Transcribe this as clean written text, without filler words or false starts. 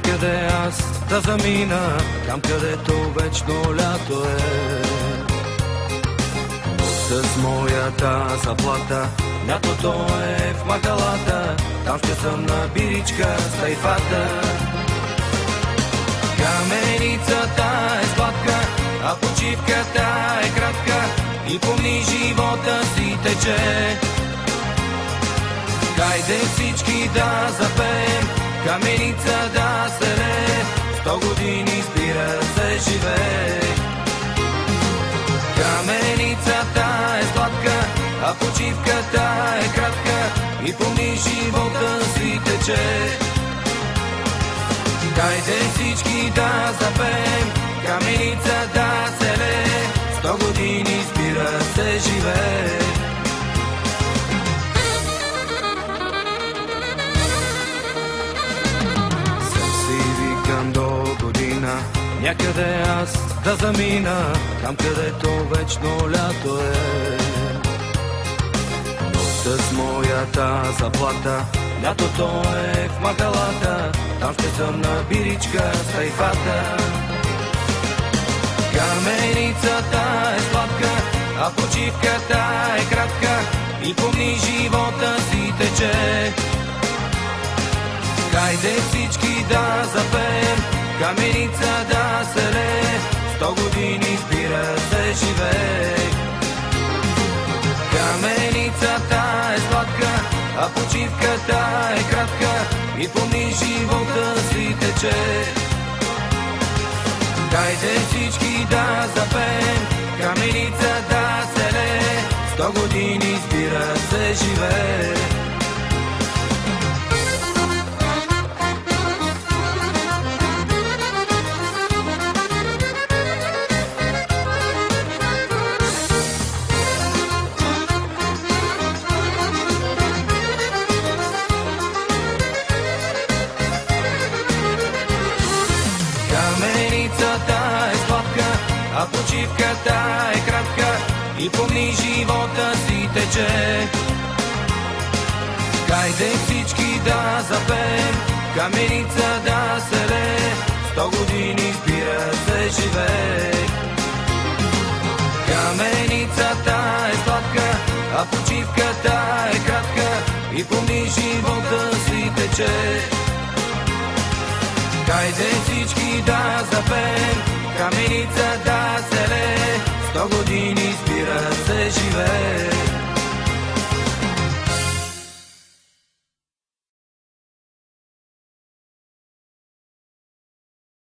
някъде аз да замина, там където вечно лято е. С моята заплата лятото е в махалата, там ще съм на биричка с тайфата. Каменицата е сладка, а почивката е кратка и помни живота си тече. Хайде всички да запеем, каменица да се лее, 100 години спира се живее. Каменицата е сладка, а почивката е кратка и помни живота си тече. Хайде всички да запеем, каменица да се лее, 100 години спира се живее. Някъде аз да замина, там където вечно лято е. Но с моята заплата лятото е в махалата, там ще съм на биричка с тайфата. Каменицата е сладка, а почивката е кратка и помни живота си тече. Хайде всички да запеем, каменица да се лее, 100 години спира се живее. Каменицата е сладка, а почивката е кратка и помни живота си тече. Хайде всички да запеем, каменица да се лее, 100 години спира се живее. Каменицата е сладка, а почивката е кратка и помни живота си тече. Хайде всички да запеем, каменица да се лее, 100 години спира се живее. Каменицата е сладка, а почивката е кратка и помни живота си тече. Хайде всички да запеем, каменица да се лее, 100 години спира се живее.